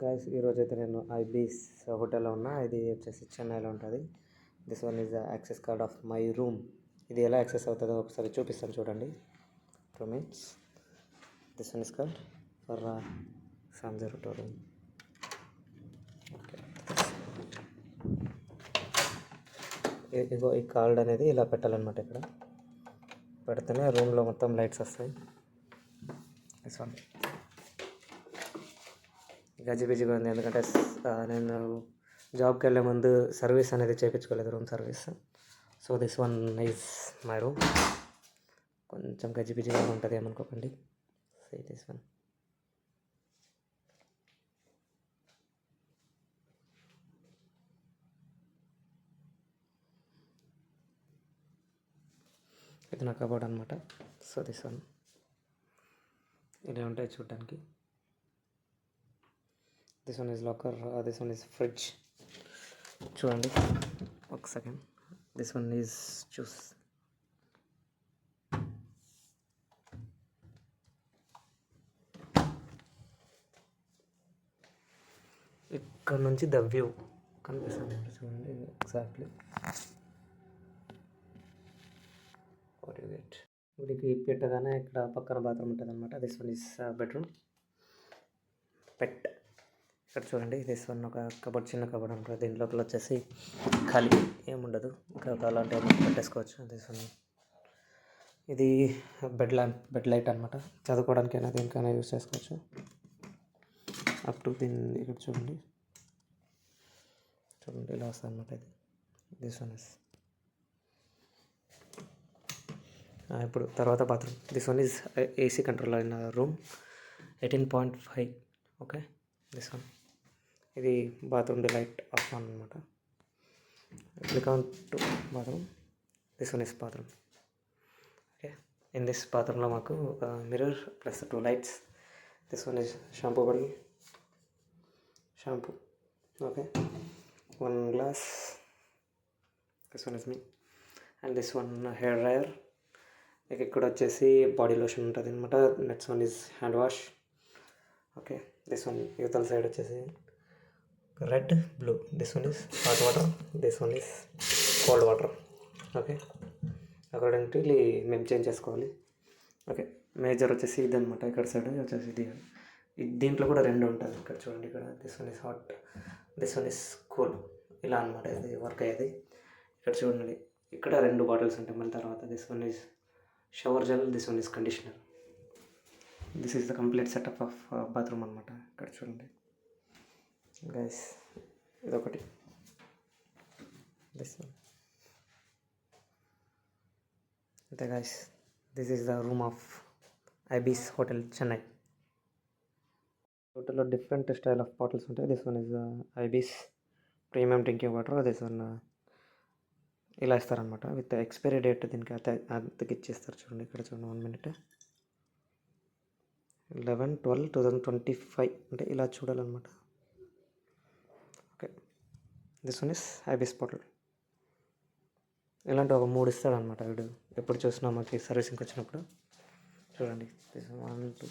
Guys ఈరోజు అయితే నేను ఐబీస్ హోటల్లో ఉన్నా. ఇది వచ్చేసి చెన్నైలో ఉంటుంది. This one is the access card of my room. ఇది ఎలా యాక్సెస్ అవుతుందో ఒకసారి చూపిస్తాను చూడండి. 2 minutes. This one is card for సంజర్ రూమ్. ఓకే, ఇగో ఈ కార్డ్ అనేది ఇలా పెట్టాలన్నమాట. ఇక్కడ పెడితేనే రూమ్లో మొత్తం లైట్స్ వస్తాయి. దిస్ వన్ గజిబిజిగా ఉంది, ఎందుకంటే నేను జాబ్కి వెళ్ళే ముందు సర్వీస్ అనేది చేయించుకోలేదు, room service. So this one is my room. కొంచెం గజిబిజిగా ఉంటుంది ఏమనుకోకండి. Say this one. ఇది నా కబోర్డ్ అనమాట. సో దిస్ వన్ ఇలా ఉంటాయి చూడడానికి. This one is locker, this one is fridge. చూడండి ఒక second. This one is juice. ఇక్కడ నుంచి ద వ్యూ కనిపిస్తుంది చూడండి ఎగ్జాక్ట్లీ. What you get. వీడికి పెట్టగానే ఇక్కడ పక్కన బాత్రూమ్ ఉంటుంది అనమాట. This one is bedroom. పెట్ ఇక్కడ చూడండి. దిస్ వన్ ఒక కబోర్డ్, చిన్న కబోర్డ్ ఉంటుంది. దీని లోపల వచ్చేసి ఖాళీ ఏముండదు, ఇంకా అలాంటి ఏమైనా పెట్టేసుకోవచ్చు. దిస్ వన్ ఇది బెడ్ ల్యాంప్, బెడ్ లైట్ అనమాట. చదువుకోవడానికైనా దేనికైనా యూజ్ చేసుకోవచ్చు. అప్ టు దీన్ని ఇక్కడ చూడండి ఇలా వస్తుంది అనమాట. ఇది దిస్ వన్ ఇస్ ఇప్పుడు తర్వాత bathroom. This one is AC control అయిన రూమ్, 18.5. ఓకే, దిస్ వన్ ఇది బాత్రూమ్ డిలైట్ ఆఫ్ వన్ అనమాట. Click on to bathroom. This one is bathroom. Okay, in this బాత్రూంలో మాకు ఒక mirror plus 2 lights. This one is shampoo bottle, shampoo. Okay, 1 glass. This one is me. And this one hair dryer. ఇక్కడ వచ్చేసి body lotion ఉంటుంది అనమాట. Next one is hand wash. Okay, this one యువతల side వచ్చేసి red, blue. This one is hot water, this one is cold water. Okay, accordingly మేము change చేసుకోవాలి. Okay, major వచ్చేసి ఇది అనమాట. ఇక్కడ సైడ్ వచ్చేసి ఇది. దీంట్లో కూడా 2 ఉంటుంది. ఇక్కడ చూడండి, ఇక్కడ this one is hot, this one is cool. ఇలా అనమాట ఇది వర్క్ అయ్యేది. ఇక్కడ చూడండి, ఇక్కడ 2 బాటిల్స్ ఉంటాయి. మళ్ళీ తర్వాత this one is shower gel, this one is conditioner. This is the complete setup of bathroom అనమాట. ఇక్కడ చూడండి గైస్, ఇదొకటి. దిస్ వన్ అంతే guys. This is the room of ibis hotel Chennai. హోటల్లో డిఫరెంట్ స్టైల్ ఆఫ్ బాటిల్స్ ఉంటాయి. This one is ibis premium drinking water. This one ఇలా ఇస్తారనమాట with expiry date. దీనికి అతికిచ్చేస్తారు. చూడండి ఇక్కడ చూడండి, 1 minute, 11/12/2025 అంటే ఇలా చూడాలన్నమాట. ఓకే, దిస్ వన్ ఇస్ ఐబీస్ బాటిల్. ఇలాంటి ఒక 3 ఇస్తాడనమాట వీడు ఎప్పుడు చూసినా మాకు సర్వీసింగ్కి వచ్చినప్పుడు. చూడండి, this 1 2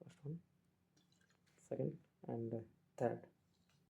first one, second and third.